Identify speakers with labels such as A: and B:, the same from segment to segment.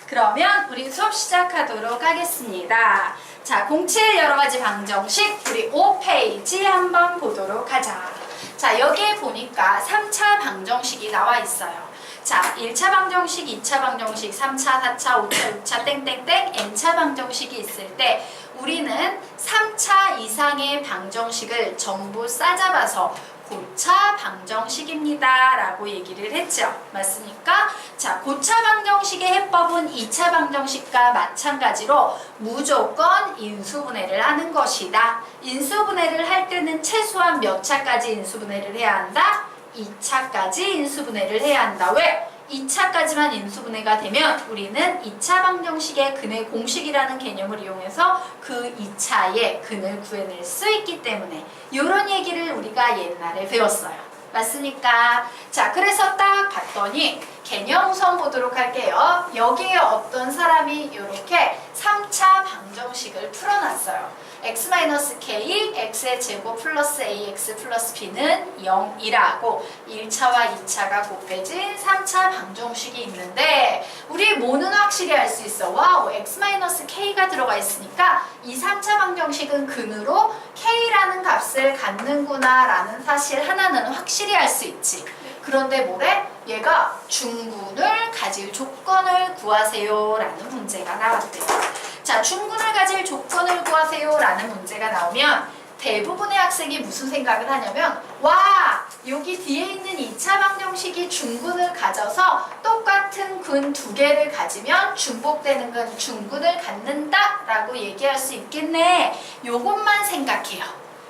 A: 그러면 우리 수업 시작하도록 하겠습니다. 자, 07 여러가지 방정식 우리 5페이지 한번 보도록 하자. 자, 여기에 보니까 3차 방정식이 나와 있어요. 자, 1차 방정식, 2차 방정식, 3차, 4차, 5차, 6차, 땡땡땡 n차 방정식이 있을 때 우리는 3차 이상의 방정식을 전부 싸잡아서 고차 방정식입니다 라고 얘기를 했죠. 맞습니까? 자, 고차 방정식의 해법은 2차 방정식과 마찬가지로 무조건 인수분해를 하는 것이다. 인수분해를 할 때는 최소한 몇 차까지 인수분해를 해야 한다? 2차까지 인수분해를 해야 한다. 왜? 2차까지만 인수분해가 되면 우리는 2차 방정식의 근의 공식이라는 개념을 이용해서 그 2차의 근을 구해낼 수 있기 때문에 이런 얘기를 우리가 옛날에 배웠어요. 맞습니까? 자, 그래서 딱 봤더니 개념 우선 보도록 할게요. 여기에 어떤 사람이 이렇게 3차 방정식을 풀어놨어요. x-k, x의 제곱 플러스 ax 플러스 b는 0이라고 1차와 2차가 곱해진 3차 방정식이 있는데 우리 뭐는 확실히 알 수 있어. 와우, x-k가 들어가 있으니까 이 3차 방정식은 근으로 k라는 값을 갖는구나 라는 사실 하나는 확실히 알 수 있지. 그런데 뭐래? 얘가 중근을 가질 조건을 구하세요 라는 문제가 나왔대요. 자, 중근을 가질 조건을 구하세요 라는 문제가 나오면 대부분의 학생이 무슨 생각을 하냐면 와, 여기 뒤에 있는 2차 방정식이 중근을 가져서 똑같은 근 두 개를 가지면 중복되는 근 중근을 갖는다 라고 얘기할 수 있겠네. 요것만 생각해요.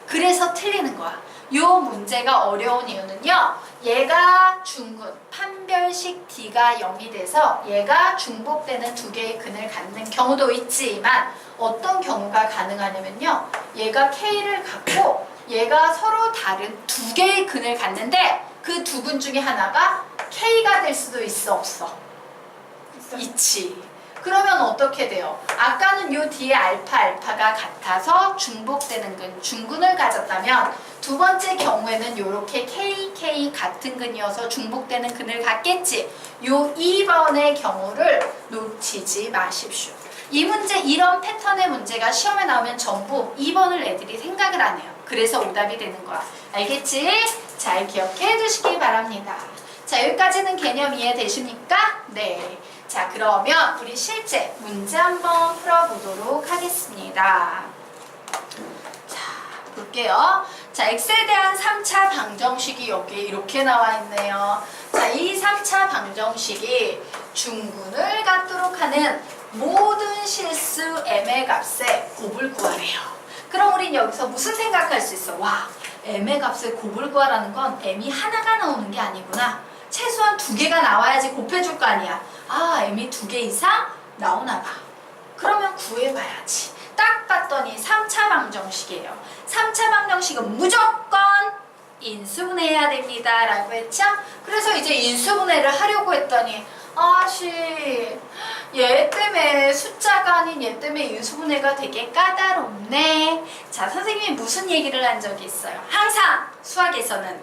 A: 그래서 틀리는 거야. 요 문제가 어려운 이유는요. 얘가 중근, 판별식 D가 0이 돼서 얘가 중복되는 두 개의 근을 갖는 경우도 있지만 어떤 경우가 가능하냐면요. 얘가 K를 갖고 얘가 서로 다른 두 개의 근을 갖는데 그 두 근 중에 하나가 K가 될 수도 있어, 없어? 있지. 그러면 어떻게 돼요? 아까는 요 뒤에 알파가 같아서 중복되는 근, 중근을 가졌다면 두 번째 경우에는 요렇게 KK 같은 근이어서 중복되는 근을 갖겠지. 요 2번의 경우를 놓치지 마십시오. 이 문제, 이런 패턴의 문제가 시험에 나오면 전부 2번을 애들이 생각을 안 해요. 그래서 오답이 되는 거야. 알겠지? 잘 기억해 두시기 바랍니다. 자, 여기까지는 개념 이해되십니까? 네. 자, 그러면 우리 실제 문제 한번 풀어보도록 하겠습니다. 자, 볼게요. 자, x에 대한 3차 방정식이 여기 이렇게 나와 있네요. 자, 이 3차 방정식이 중근을 갖도록 하는 모든 실수 m의 값의 곱을 구하래요. 그럼 우린 여기서 무슨 생각할 수 있어? 와, m의 값의 곱을 구하라는 건 m이 하나가 나오는 게 아니구나. 최소한 두 개가 나와야지 곱해줄 거 아니야. 아, m이 두 개 이상 나오나 봐. 그러면 구해봐야지. 딱 봤더니 3차 방정식이에요. 3차 방정식은 무조건 인수분해해야 됩니다 라고 했죠? 그래서 이제 인수분해를 하려고 했더니 아씨, 얘 때문에 숫자가 아닌 얘 때문에 인수분해가 되게 까다롭네. 자, 선생님이 무슨 얘기를 한 적이 있어요? 항상 수학에서는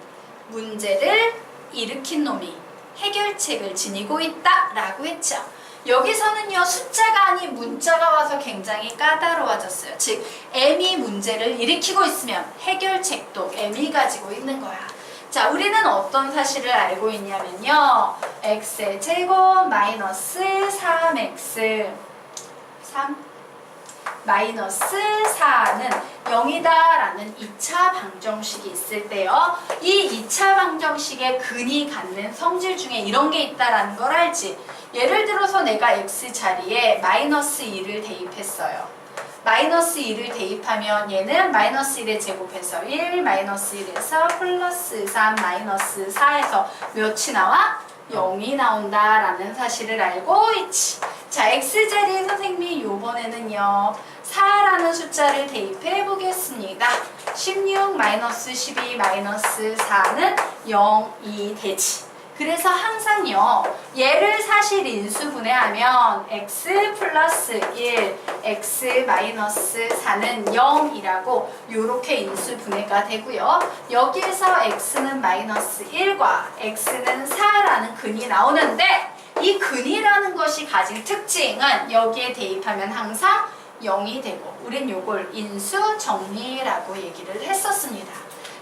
A: 문제를 일으킨 놈이 해결책을 지니고 있다 라고 했죠. 여기서는요, 숫자가 아닌 문자가 와서 굉장히 까다로워졌어요. 즉 m이 문제를 일으키고 있으면 해결책도 m이 가지고 있는 거야. 자, 우리는 어떤 사실을 알고 있냐면요, x의 제곱 마이너스 3x 3 마이너스 4는 0이다 라는 2차 방정식이 있을 때요, 이 2차 방정식의 근이 갖는 성질 중에 이런 게 있다라는 걸 알지. 예를 들어서 내가 x 자리에 마이너스 2을 대입했어요. 마이너스 2를 대입하면 얘는 마이너스 1에 제곱해서 1, 마이너스 1에서 플러스 3, 마이너스 4에서 몇이 나와? 0이 나온다라는 사실을 알고 있지. 자, x자리에 선생님이 요번에는요 4라는 숫자를 대입해 보겠습니다. 16 마이너스 12 마이너스 4는 0이 되지. 그래서 항상요, 얘를 사실 인수분해하면 x 플러스 1, x 마이너스 4는 0이라고 요렇게 인수분해가 되고요. 여기에서 x는 마이너스 1과 x는 4라는 근이 나오는데 이 근이라는 것이 가진 특징은 여기에 대입하면 항상 0이 되고 우린 요걸 인수 정리라고 얘기를 했었습니다.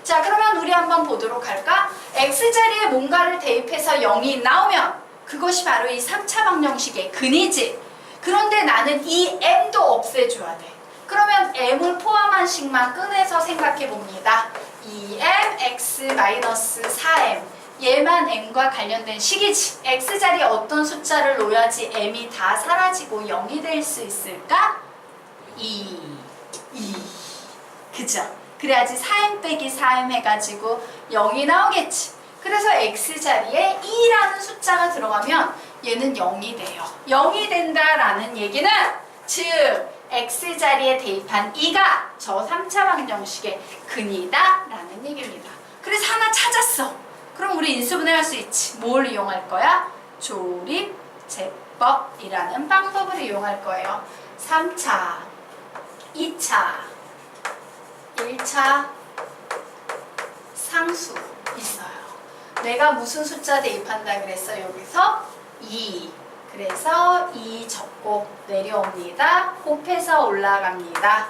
A: 자, 그러면 우리 한번 보도록 할까? x자리에 뭔가를 대입해서 0이 나오면 그것이 바로 이 3차 방정식의 근이지. 그런데 나는 이 m도 없애줘야 돼. 그러면 m을 포함한 식만 꺼내서 생각해 봅니다. 2m x-4m 얘만 m과 관련된 식이지. x자리에 어떤 숫자를 놓아야지 m이 다 사라지고 0이 될 수 있을까? 2 그죠? 그래야지 4m 빼기 4m 해가지고 0이 나오겠지. 그래서 x자리에 2라는 숫자가 들어가면 얘는 0이 돼요. 0이 된다라는 얘기는 즉 x자리에 대입한 2가 저 3차 방정식의 근이다 라는 얘기입니다. 그래서 하나 찾았어. 그럼 우리 인수분해할 수 있지. 뭘 이용할 거야? 조립제법이라는 방법을 이용할 거예요. 3차, 2차, 1차 상수 있어요. 내가 무슨 숫자 대입한다 그랬어? 여기서 2. 그래서 2 적고 내려옵니다. 곱해서 올라갑니다.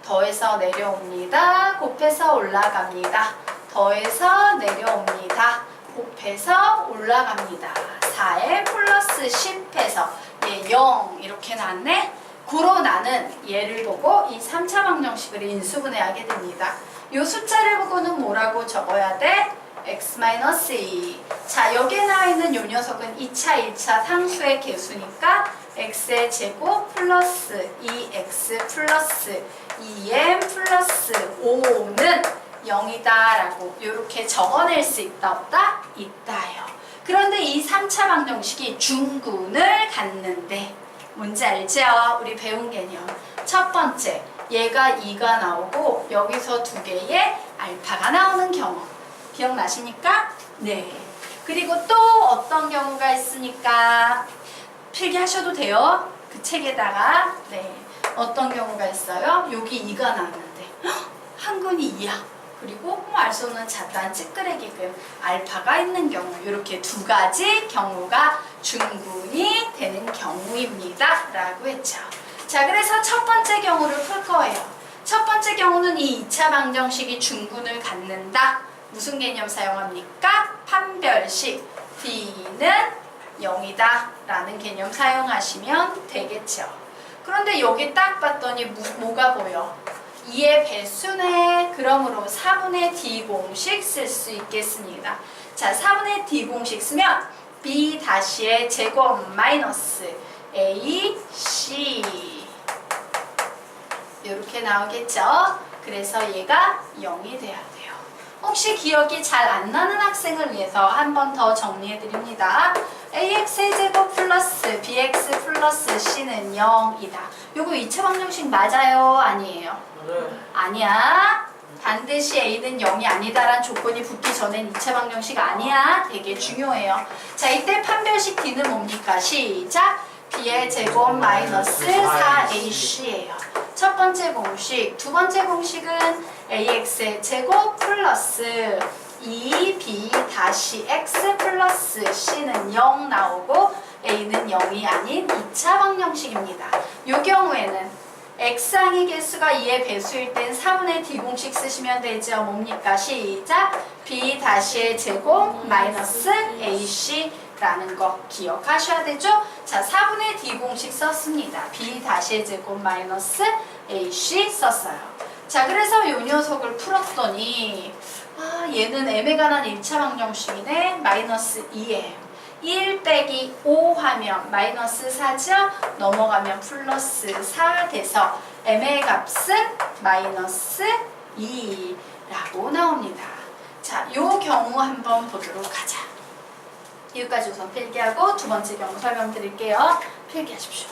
A: 더해서 내려옵니다. 곱해서 올라갑니다. 더해서 내려옵니다. 곱해서 올라갑니다. 4에 플러스 10해서 얘 0 이렇게 났네. 고로 나는 얘를 보고 이 3차 방정식을 인수분해하게 됩니다. 이 숫자를 보고는 뭐라고 적어야 돼? x-2. 자, 여기에 나와 있는 이 녀석은 2차, 1차 상수의 개수니까 x의 제곱 플러스 2x 플러스 2m 플러스 5는 0이다 라고 이렇게 적어낼 수 있다 없다? 있다요. 그런데 이 3차 방정식이 중근을 갖는데 뭔지 알죠? 우리 배운 개념. 첫 번째, 얘가 2가 나오고 여기서 두 개의 알파가 나오는 경우. 기억나십니까? 네. 그리고 또 어떤 경우가 있으니까 필기하셔도 돼요. 그 책에다가. 네. 어떤 경우가 있어요? 여기 2가 나왔는데 한근이 2야. 그리고 알 수 없는 작은 찌끄레기근 알파가 있는 경우 이렇게 두 가지 경우가 중근이 되는 경우입니다. 라고 했죠. 자, 그래서 첫 번째 경우를 풀 거예요. 첫 번째 경우는 이 2차 방정식이 중근을 갖는다. 무슨 개념 사용합니까? 판별식 b는 0이다 라는 개념 사용하시면 되겠죠. 그런데 여기 딱 봤더니 뭐가 보여? 2의 배수네. 그러므로 4분의 d 공식 쓸 수 있겠습니다. 자, 4분의 d 공식 쓰면 b 다시의 제곱 마이너스 a c 이렇게 나오겠죠. 그래서 얘가 0이 돼야 돼요. 혹시 기억이 잘 안 나는 학생을 위해서 한 번 더 정리해 드립니다. ax의 제곱 플러스 bx 플러스 c는 0이다. 요거 2차 방정식 맞아요? 아니에요? 아니야. 반드시 a는 0이 아니다라는 조건이 붙기 전엔 2차 방정식 아니야. 되게 중요해요. 자, 이때 판별식 d는 뭡니까? 시작! b의 제곱 마이너스 4ac예요. 첫 번째 공식. 두 번째 공식은 ax의 제곱 플러스 2b 다시 x 플러스 c는 0 나오고 a는 0이 아닌 2차 방정식입니다. 이 경우에는 x항의 개수가 2의 배수일 땐 4분의 d 공식 쓰시면 되죠. 뭡니까? 시작! b 다시의 제곱 마이너스 ac 라는 거 기억하셔야 되죠? 자, 4분의 d 공식 썼습니다. b 다시의 제곱 마이너스 ac 썼어요. 자, 그래서 이 녀석을 풀었더니 얘는 m에 관한 1차 방정식이네. 마이너스 2m 1 빼기 5 하면 마이너스 4죠? 넘어가면 플러스 4 돼서 m의 값은 마이너스 2라고 나옵니다. 자, 요 경우 한번 보도록 하자. 여기까지 우선 필기하고 두 번째 경우 설명드릴게요. 필기하십시오.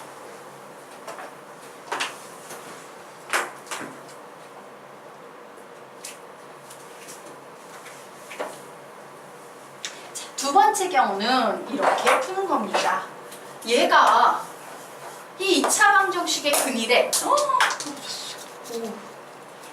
A: 두 번째 경우는 이렇게 푸는 겁니다. 얘가 이 2차 방정식의 근이래.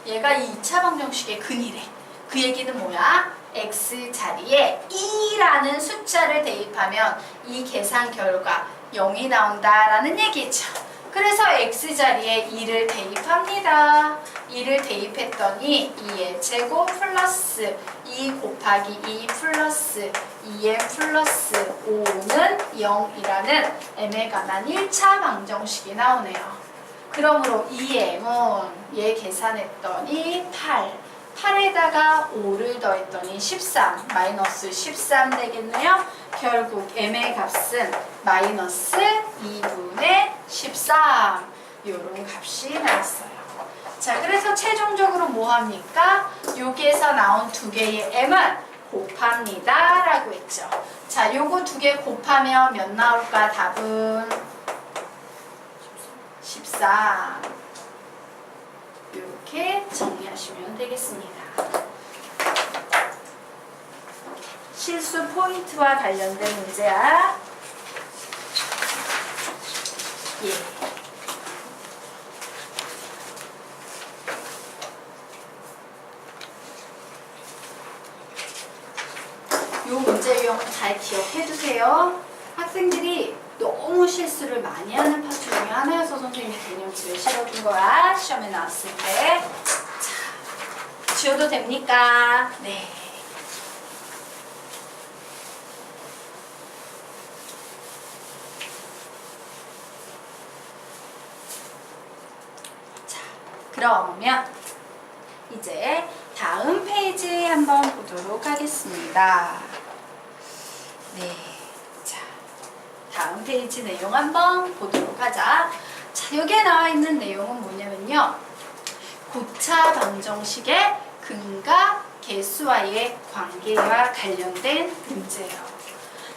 A: 얘가 이 2차 방정식의 근이래. 그 얘기는 뭐야? x 자리에 2라는 숫자를 대입하면 이 계산 결과 0이 나온다라는 얘기죠. 그래서 x 자리에 2를 대입합니다. 2를 대입했더니 2의 제곱 플러스 2 곱하기 2 플러스 2의 플러스 5는 0이라는 m에 관한 1차 방정식이 나오네요. 그러므로 2m은 얘 계산했더니 8에다가 5를 더했더니 13, 마이너스 13 되겠네요. 결국 m의 값은 마이너스 2분의 13 이런 값이 나왔어요. 자, 그래서 최종적으로 뭐 합니까? 여기에서 나온 두 개의 m은 곱합니다 라고 했죠. 자, 요거 두 개 곱하면 몇 나올까? 답은 13. 이렇게 정리하시면 되겠습니다. 실수 포인트와 관련된 문제야. 예. 요 문제 유형 잘 기억해 두세요. 학생들이 너무 실수를 많이 하는 파트 중에 하나여서 선생님이 개념집에 실어준 거야. 시험에 나왔을 때. 자, 지워도 됩니까? 네. 자, 그러면 이제 다음 페이지 한번 보도록 하겠습니다. 네. 다음 페이지 내용 한번 보도록 하자. 자, 여기에 나와 있는 내용은 뭐냐면요. 고차 방정식의 근과 개수와의 관계와 관련된 문제예요.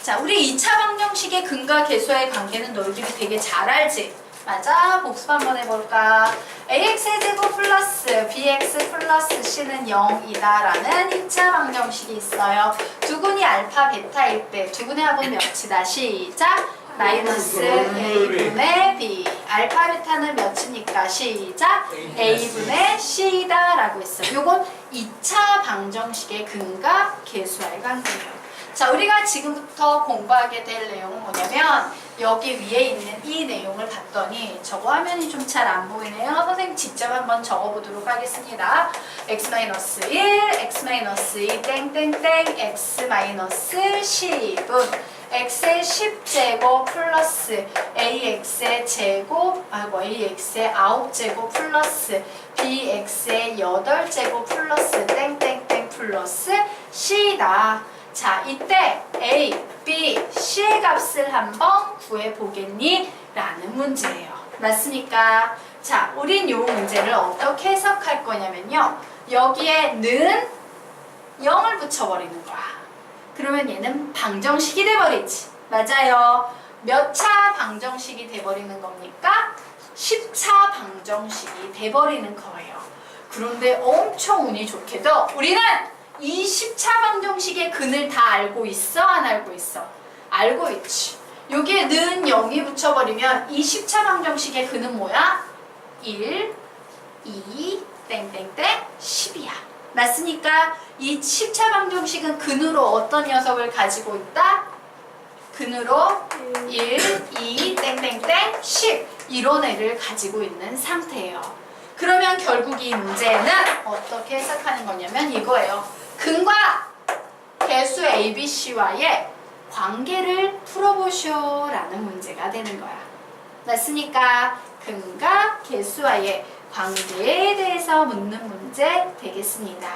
A: 자, 우리 2차 방정식의 근과 개수와의 관계는 너희들이 되게 잘 알지? 맞아. 복습 한번 해볼까? ax의 제곱 플러스 bx 플러스 c는 0이다 라는 2차 방정식이 있어요. 두근이 알파 베타일 때 두근의 합은 몇이다? 시작! 마이너스 a분의 b. 알파 베타는 몇이니까? 시작! a분의 c다 라고 했어요. 요건 2차 방정식의 근과 개수와의 관계예요. 자, 우리가 지금부터 공부하게 될 내용은 뭐냐면 여기 위에 있는 이 내용을 봤더니 저거 화면이 좀 잘 안 보이네요. 선생님 직접 한번 적어보도록 하겠습니다. x-1, x-2 땡땡땡 x-10은 x의 10제곱 플러스 ax의 제곱 ax의 9제곱 플러스 bx의 8제곱 플러스 땡땡땡 플러스 c다. 자, 이때 A, B, C의 값을 한번 구해보겠니? 라는 문제예요. 맞습니까? 자, 우린 이 문제를 어떻게 해석할 거냐면요. 여기에 는 0을 붙여버리는 거야. 그러면 얘는 방정식이 돼버리지. 맞아요. 몇 차 방정식이 돼버리는 겁니까? 10차 방정식이 돼버리는 거예요. 그런데 엄청 운이 좋게도 우리는 이 10차 방정식의 근을 다 알고 있어? 안 알고 있어? 알고 있지. 여기에 는 0이 붙여버리면 이 10차 방정식의 근은 뭐야? 1, 2, 땡땡땡, 10이야. 맞습니까? 이 10차 방정식은 근으로 어떤 녀석을 가지고 있다? 근으로 1, 2, 땡땡땡, 10 이런 애를 가지고 있는 상태예요. 그러면 결국 이 문제는 어떻게 해석하는 거냐면 이거예요. 근과 개수 ABC와의 관계를 풀어보시오 라는 문제가 되는 거야. 맞습니까? 근과 개수와의 관계에 대해서 묻는 문제 되겠습니다.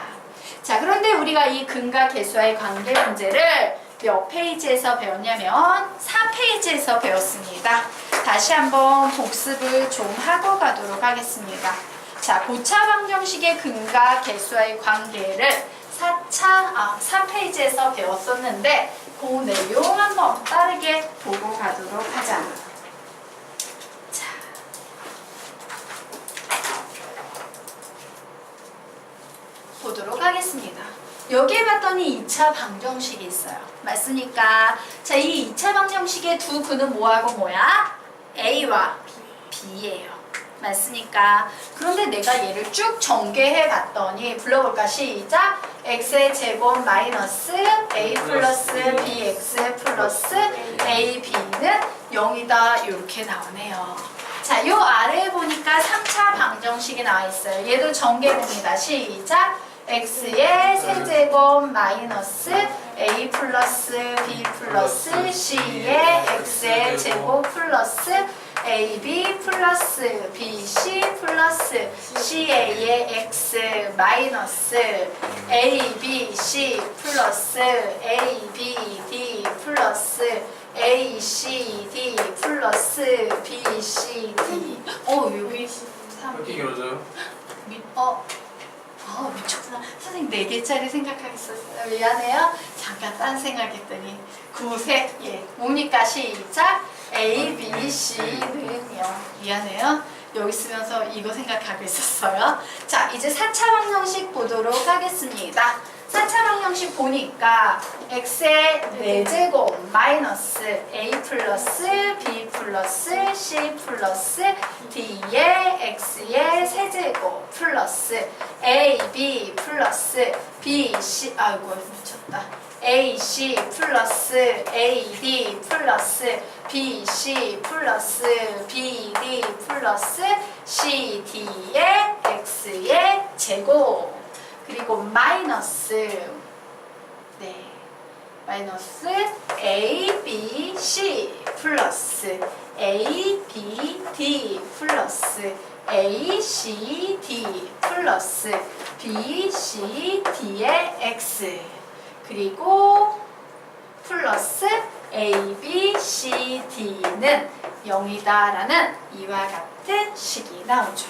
A: 자, 그런데 우리가 이 근과 개수와의 관계 문제를 몇 페이지에서 배웠냐면 4페이지에서 배웠습니다. 다시 한번 복습을 좀 하고 가도록 하겠습니다. 자, 고차 방정식의 근과 개수와의 관계를 3페이지에서 배웠었는데 그 내용 한번 빠르게 보고 가도록 하자. 자, 보도록 하겠습니다. 여기에 봤더니 2차 방정식이 있어요. 맞습니까? 자, 이 2차 방정식의 두 근은 뭐하고 뭐야? A와 B예요. 맞습니까? 그런데 내가 얘를 쭉 전개해 봤더니 불러볼까? 시작! x의 제곱 마이너스 a 플러스 bx 플러스 ab는 0이다 이렇게 나오네요. 자, 요 아래에 보니까 3차 방정식이 나와 있어요. 얘도 전개봅니다. 시작! x의 세제곱 마이너스 a 플러스 b 플러스 c의 x의 제곱 플러스 ab 플러스 bc 플러스 ca의 x 마이너스 abc 플러스 abd 플러스 acd 플러스 bcd 여기 3
B: 이렇게 길어져요?
A: 미쳤구나. 선생님 4개짜리 생각하겠었어요. 미안해요. 잠깐 딴 생각했더니 9색 뭡니까? 시작! A, B, C는요. 미안해요. 여기 쓰면서 이거 생각하고 있었어요. 자, 이제 4차 방정식 보도록 하겠습니다. 4차 방정식 보니까 x의 4제곱 마이너스 a 플러스 b 플러스 c 플러스 d의 x의 세제곱 플러스 ab 플러스 bc 미쳤다. ac 플러스 ad 플러스 bc 플러스 bd 플러스 cd의 x의 제곱 그리고 마이너스 마이너스 a, b, c 플러스 a, b, d 플러스 a, c, d 플러스 b, c, d의 x 그리고 플러스 a, b, c, d는 0이다라는 이와 같은 식이 나오죠.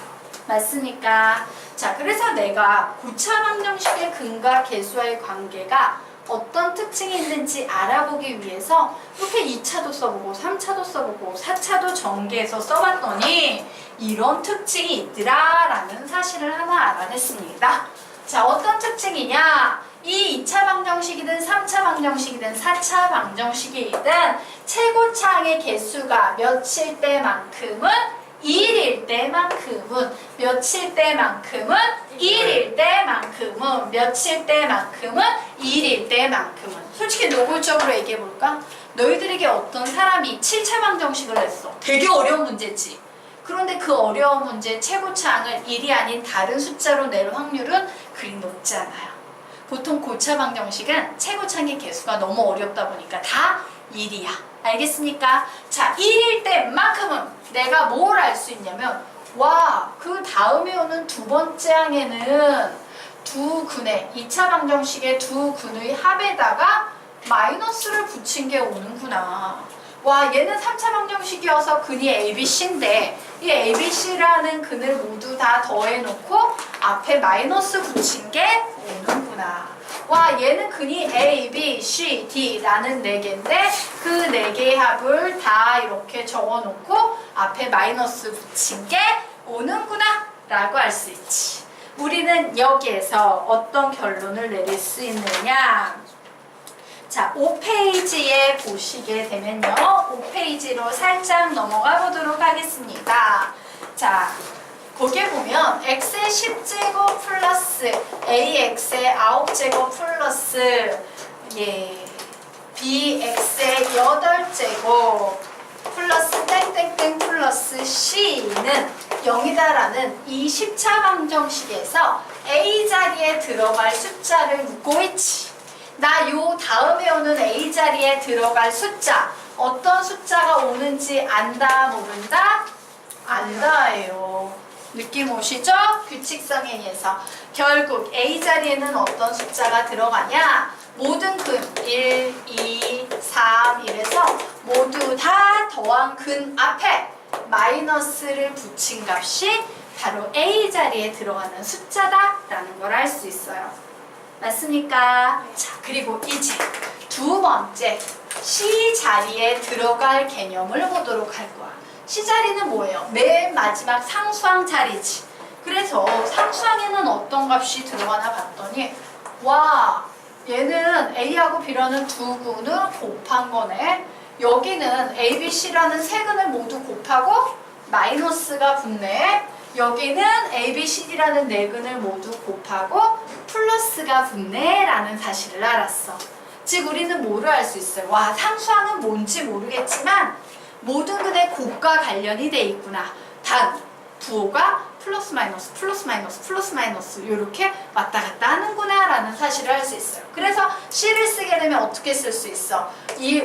A: 맞습니까? 자, 그래서 내가 고차 방정식의 근과 계수와의 관계가 어떤 특징이 있는지 알아보기 위해서 이렇게 2차도 써보고 3차도 써보고 4차도 전개해서 써봤더니 이런 특징이 있더라 라는 사실을 하나 알아냈습니다. 자, 어떤 특징이냐? 이 2차 방정식이든 3차 방정식이든 4차 방정식이든 최고차항의 개수가 몇일 때만큼은 1일 때만큼은 몇일 때만큼은 1일 때만큼은 몇일 때만큼은 1일 때만큼은 솔직히 노골적으로 얘기해볼까? 너희들에게 어떤 사람이 7차 방정식을 냈어. 되게 어려운 문제지. 그런데 그 어려운 문제 최고차항을 1이 아닌 다른 숫자로 낼 확률은 그리 높지 않아요. 보통 고차 방정식은 최고차항의 개수가 너무 어렵다 보니까 다 1이야. 알겠습니까? 자, 1일 때만큼은 내가 뭘 알 수 있냐면 그 다음에 오는 두 번째 항에는 두 근의 2차 방정식의 두 근의 합에다가 마이너스를 붙인 게 오는구나. 얘는 3차 방정식이어서 근이 ABC인데 이 ABC라는 근을 모두 다 더해놓고 앞에 마이너스 붙인 게 오는구나. 얘는 근이 A, B, C, D라는 4개인데 그 4개의 합을 다 이렇게 적어놓고 앞에 마이너스 붙인 게 오는구나 라고 할 수 있지. 우리는 여기에서 어떤 결론을 내릴 수 있느냐? 자, 5페이지에 보시게 되면요. 5페이지로 살짝 넘어가 보도록 하겠습니다. 자, 거기에 보면 x의 10제곱 플러스 ax의 9제곱 플러스 bx의 8제곱 플러스 땡땡땡 플러스 c는 0이다라는 이 10차 방정식에서 a 자리에 들어갈 숫자를 묻고 있지. 나 요 다음에 오는 a 자리에 들어갈 숫자 어떤 숫자가 오는지 안다 모른다? 안다예요. 느낌 오시죠? 규칙성에 의해서 결국 a 자리에는 어떤 숫자가 들어가냐? 모든 근 1, 2, 3 이래서 모두 다 더한 근 앞에 마이너스를 붙인 값이 바로 a 자리에 들어가는 숫자다라는 걸 알 수 있어요. 맞습니까? 자, 그리고 이제 두 번째 C 자리에 들어갈 개념을 보도록 할 거야. C 자리는 뭐예요? 맨 마지막 상수항 자리지. 그래서 상수항에는 어떤 값이 들어가나 봤더니 얘는 A하고 B라는 두 근을 곱한 거네. 여기는 A, B, C라는 세 근을 모두 곱하고 마이너스가 붙네. 여기는 A, B, C, D라는 네 근을 모두 곱하고 플러스가 붙네 라는 사실을 알았어. 즉 우리는 뭐를 알 수 있어요? 와, 상수항은 뭔지 모르겠지만 모든 근의 곱과 관련이 돼 있구나. 단 부호가 플러스 마이너스 플러스 마이너스 플러스 마이너스 이렇게 왔다 갔다 하는구나 라는 사실을 알 수 있어요. 그래서 C를 쓰게 되면 어떻게 쓸 수 있어?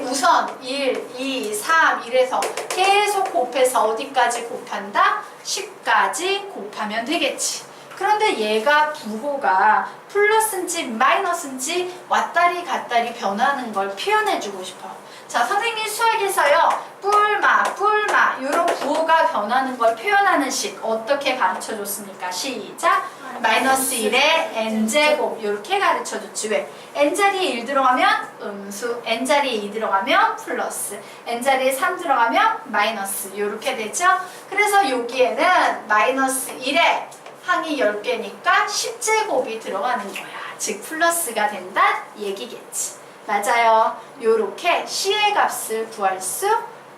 A: 우선 1, 2, 3 이래서 계속 곱해서 어디까지 곱한다? 10까지 곱하면 되겠지. 그런데 얘가 부호가 플러스인지 마이너스인지 왔다리 갔다리 변하는 걸 표현해주고 싶어. 자, 선생님 수학에서요 뿔마 이런 부호가 변하는 걸 표현하는 식 어떻게 가르쳐줬습니까? 시작! 마이너스 1에 n제곱 이렇게 가르쳐줬지. 왜? n자리에 1 들어가면 음수, n자리에 2 들어가면 플러스, n자리에 3 들어가면 마이너스 이렇게 되죠? 그래서 여기에는 마이너스 1에 항이 10개니까 10제곱이 들어가는 거야. 즉 플러스가 된다 얘기겠지. 맞아요. 요렇게 C의 값을 구할 수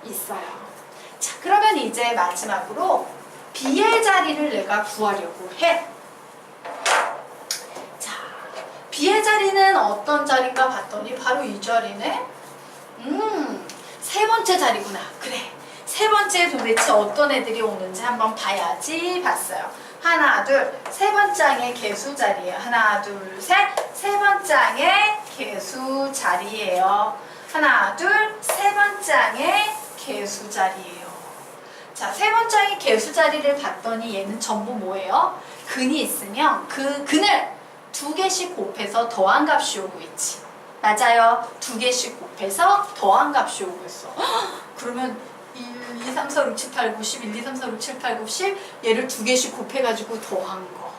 A: 있어요. 자, 그러면 이제 마지막으로 B의 자리를 내가 구하려고 해. 자, B의 자리는 어떤 자리인가 봤더니 바로 이 자리네. 세 번째 자리구나. 그래. 세 번째에 도대체 어떤 애들이 오는지 한번 봐야지 봤어요. 하나, 둘, 세 번째 항의 개수 자리예요. 하나, 둘, 셋. 세 번째 항의 개수 자리예요. 하나, 둘, 세 번째 항의 개수 자리예요. 자, 세 번째 항의 개수 자리를 봤더니 얘는 전부 뭐예요? 근이 있으면 그 근을 두 개씩 곱해서 더한 값이 오고 있지. 맞아요. 두 개씩 곱해서 더한 값이 오고 있어. 그러면 1, 2, 3, 4, 6, 7, 8, 9, 10, 1, 2, 3, 4, 6, 7, 8, 9, 10 얘를 두 개씩 곱해가지고 더한 거.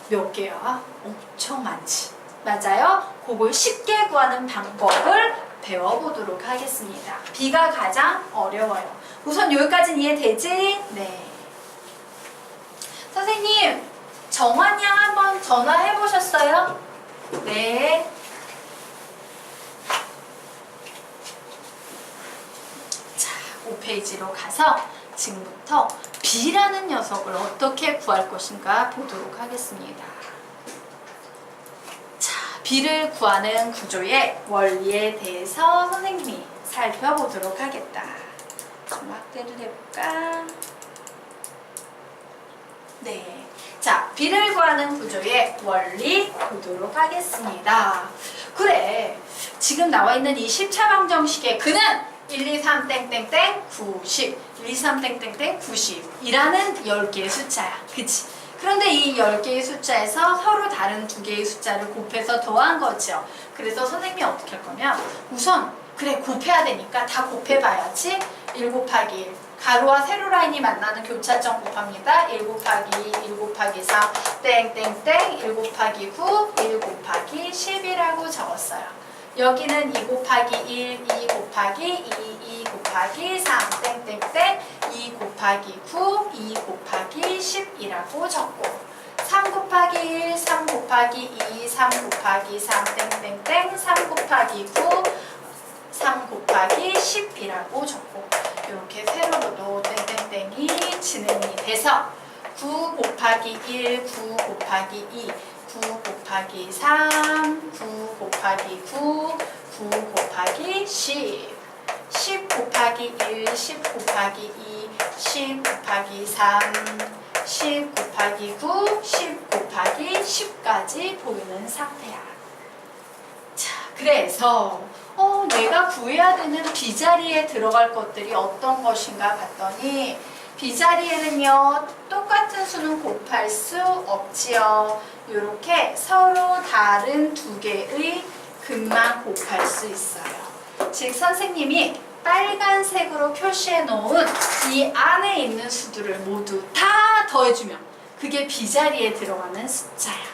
A: 몇 개야? 엄청 많지. 맞아요? 그걸 쉽게 구하는 방법을 배워보도록 하겠습니다. B가 가장 어려워요. 우선 여기까지는 이해되지? 네. 선생님, 정환 양 한번 전화해 보셨어요? 네. 자, 5페이지로 가서 지금부터 B라는 녀석을 어떻게 구할 것인가 보도록 하겠습니다. 자, B를 구하는 구조의 원리에 대해서 선생님이 살펴보도록 하겠다. 좀 확대를 해볼까? 네. 자, B를 구하는 구조의 원리 보도록 하겠습니다. 그래, 지금 나와 있는 이 10차 방정식의 근은 1, 2, 3, 땡땡땡, 90, 1, 2, 3, 땡땡땡, 90 이라는 10개의 숫자야. 그치? 그런데 이 10개의 숫자에서 서로 다른 2개의 숫자를 곱해서 더한 거죠. 그래서 선생님이 어떻게 할 거냐? 우선 그래, 곱해야 되니까 다 곱해봐야지. 1 곱하기 1 가로와 세로 라인이 만나는 교차점 곱합니다. 1 곱하기 2, 1 곱하기 3, 땡땡땡, 1 곱하기 9, 1 곱하기 10이라고 적었어요. 여기는 2 곱하기 1, 2 곱하기 2, 2 곱하기 3, 땡땡땡, 2 곱하기 9, 2 곱하기 10이라고 적고 3 곱하기 1, 3 곱하기 2, 3 곱하기 3, 땡땡땡, 3 곱하기 9, 3 곱하기 10이라고 적고 이렇게 세로로도 땡땡땡이 진행이 돼서 9 곱하기 1, 9 곱하기 2, 9 곱하기 3, 9 곱하기 9, 9 곱하기 10, 10 곱하기 1, 10 곱하기 2, 10 곱하기 3, 10 곱하기 9, 10 곱하기 10까지 보이는 상태야. 자, 그래서 내가 구해야 되는 B자리에 들어갈 것들이 어떤 것인가 봤더니 B자리에는요 똑같은 수는 곱할 수 없지요. 이렇게 서로 다른 2개의 근만 곱할 수 있어요. 즉 선생님이 빨간색으로 표시해 놓은 이 안에 있는 수들을 모두 다 더해주면 그게 B자리에 들어가는 숫자야.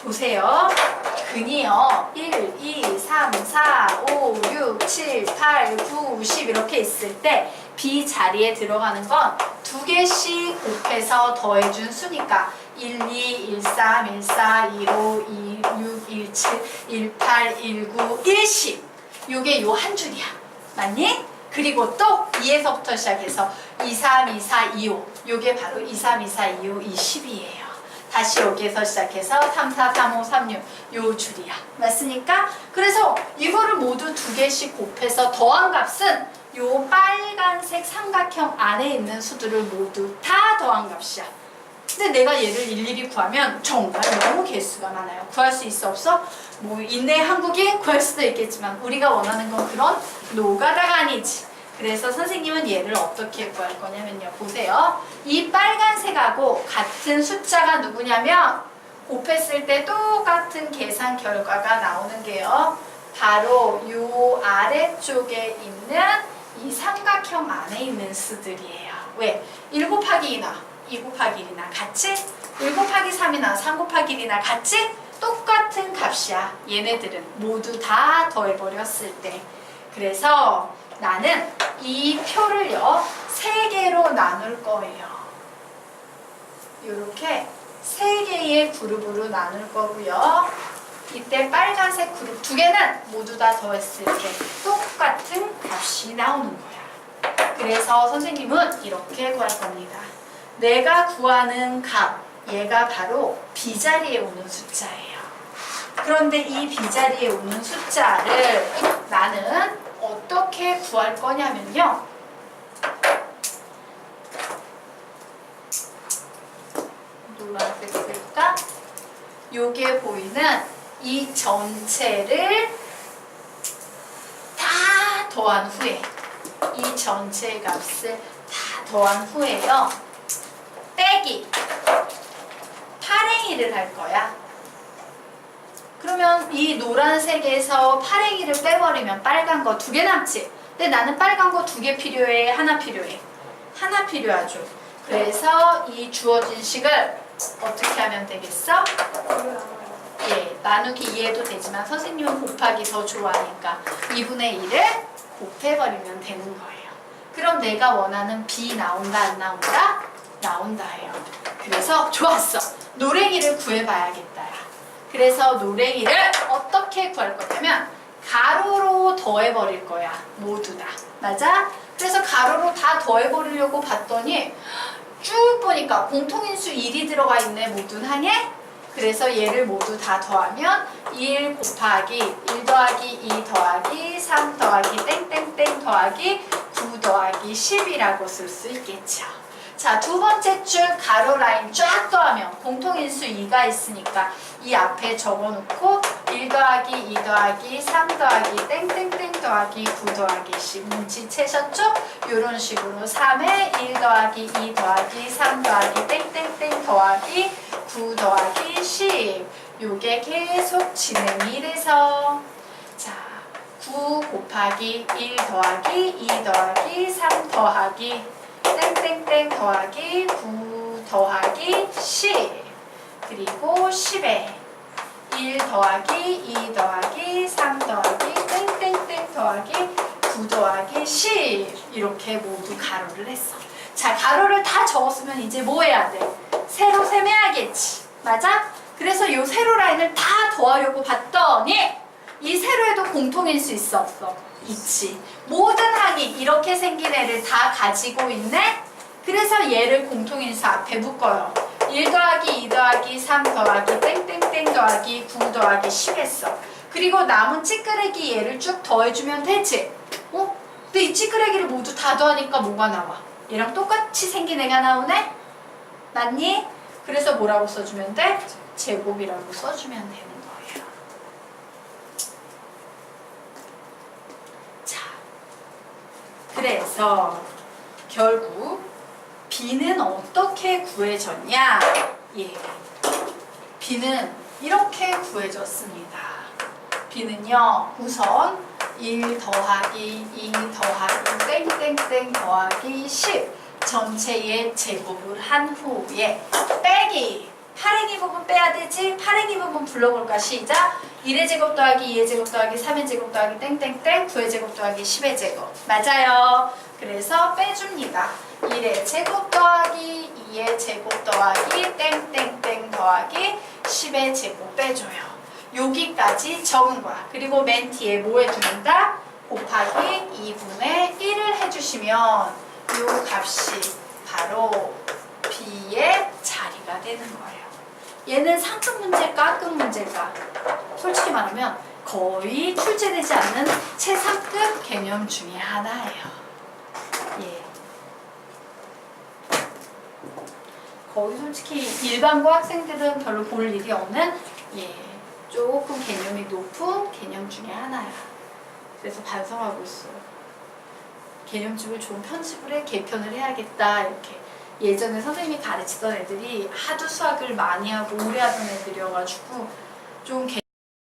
A: 보세요. 근이요 1, 2, 3, 4, 5, 6, 7, 8, 9, 10 이렇게 있을 때 B 자리에 들어가는 건 2개씩 곱해서 더해준 수니까 1, 2, 1, 3, 1, 4, 1, 5, 2, 6, 1, 7, 1, 8, 1, 9, 1, 10 요게 요 한 줄이야. 맞니? 그리고 또 2에서부터 시작해서 2, 3, 2, 4, 2, 5 요게 바로 2, 3, 2, 4, 2, 5, 이 10이에요. 다시 여기에서 시작해서 3, 4, 3, 5, 3, 6 요 줄이야. 맞습니까? 그래서 이거를 모두 두 개씩 곱해서 더한 값은 요 빨간색 삼각형 안에 있는 수들을 모두 다 더한 값이야. 근데 내가 얘를 일일이 구하면 정말 너무 개수가 많아요. 구할 수 있어 없어? 뭐 인내 한국인 구할 수도 있겠지만 우리가 원하는 건 그런 노가다가 아니지. 그래서 선생님은 얘를 어떻게 구할 거냐면요. 보세요. 이 빨간색하고 같은 숫자가 누구냐면 곱했을 때 똑같은 계산 결과가 나오는 게요. 바로 요 아래쪽에 있는 이 삼각형 안에 있는 수들이에요. 왜? 1 곱하기 2나 2 곱하기 1이나 같이? 1 곱하기 3이나 3 곱하기 1이나 같이? 똑같은 값이야. 얘네들은 모두 다 더해버렸을 때. 그래서 나는 이 표를요 3개로 나눌 거예요. 이렇게 3개의 그룹으로 나눌 거고요. 이때 빨간색 그룹 2개는 모두 다 더했을 때 똑같은 값이 나오는 거야. 그래서 선생님은 이렇게 구할 겁니다. 내가 구하는 값, 얘가 바로 B자리에 오는 숫자예요. 그런데 이 B자리에 오는 숫자를 나는 어떻게 구할 거냐면요. 노란색 쓸까? 요게 보이는 이 전체를 다 더한 후에 이 전체 값을 다 더한 후에요. 빼기 파랭이를 할 거야. 그러면 이 노란색에서 파랭이를 빼버리면 빨간 거 2개 남지? 근데 나는 빨간 거 2개 필요해? 하나 필요해? 하나 필요하죠. 그래서 이 주어진 식을 어떻게 하면 되겠어? 예, 나누기 2해도 되지만 선생님은 곱하기 더 좋아하니까 2분의 1을 곱해버리면 되는 거예요. 그럼 내가 원하는 B 나온다 안 나온다? 나온다예요. 그래서 좋았어. 노랭이를 구해봐야겠다. 그래서 노랭이를 어떻게 구할 거냐면 가로로 더해버릴 거야. 모두 다. 맞아? 그래서 가로로 다 더해버리려고 봤더니 쭉 보니까 공통인수 1이 들어가 있네. 모든 항에. 그래서 얘를 모두 다 더하면 1 곱하기 1 더하기 2 더하기 3 더하기 땡땡땡 더하기 9 더하기 10이라고 쓸 수 있겠죠. 자, 두 번째 줄 가로 라인 쫙 더하면 공통인수 2가 있으니까 이 앞에 적어놓고 1 더하기 2 더하기 3 더하기 땡땡땡 더하기 9 더하기 10 눈치채셨죠? 이런 식으로 3에 1 더하기 2 더하기 3 더하기 땡땡땡 더하기 9 더하기 10 요게 계속 진행이 돼서 자 9 곱하기 1 더하기 2 더하기 3 더하기 땡땡땡 더하기 9 더하기 10 그리고 10에 1 더하기 2 더하기 3 더하기 땡땡땡 더하기 9 더하기 10 이렇게 모두 가로를 했어. 자, 가로를 다 적었으면 이제 뭐 해야 돼? 세로 세매야겠지. 맞아? 그래서 요 세로 라인을 다 더하려고 봤더니 이 세로에도 공통인수 있어 없어? 있지. 모든 항이 이렇게 생긴 애를 다 가지고 있네? 그래서 얘를 공통인수 앞에 묶어요. 1 더하기 2 더하기 3 더하기 땡땡땡 더하기 9 더하기 10 했어. 그리고 남은 찌끄레기 얘를 쭉 더해주면 되지? 어? 근데 이 찌끄레기를 모두 다 더하니까 뭐가 나와? 얘랑 똑같이 생긴 애가 나오네? 맞니? 그래서 뭐라고 써주면 돼? 제곱이라고 써주면 되는 거예요. 자, 그래서 결국 B는 어떻게 구해졌냐? 예, B는 이렇게 구해졌습니다. B는요, 우선 1 더하기 2 더하기 땡땡땡 더하기 10 전체의 제곱을 한 후에 빼기 파랭이 부분 빼야 되지? 파랭이 부분 불러볼까? 시작! 1의 제곱 더하기 2의 제곱 더하기 3의 제곱 더하기 땡땡땡 9의 제곱 더하기 10의 제곱 맞아요. 그래서 빼줍니다. 1의 제곱 더하기 2의 제곱 더하기 땡땡땡 더하기 10의 제곱 빼줘요. 여기까지 적은 거야. 그리고 맨 뒤에 뭐 해주는다? 곱하기 2분의 1을 보시면 요 값이 바로 B의 자리가 되는 거예요. 얘는 상급 문제일까 하급 문제일까? 솔직히 말하면 거의 출제되지 않는 최상급 개념 중에 하나예요. 예. 거의 솔직히 일반고 학생들은 별로 볼 일이 없는 조금 개념이 높은 개념 중에 하나야. 그래서 반성하고 있어요. 개념집을 좀 편집을 해 개편을 해야겠다 이렇게. 예전에 선생님이 가르치던 애들이 하도 수학을 많이 하고 오래 하던 애들이어가지고 좀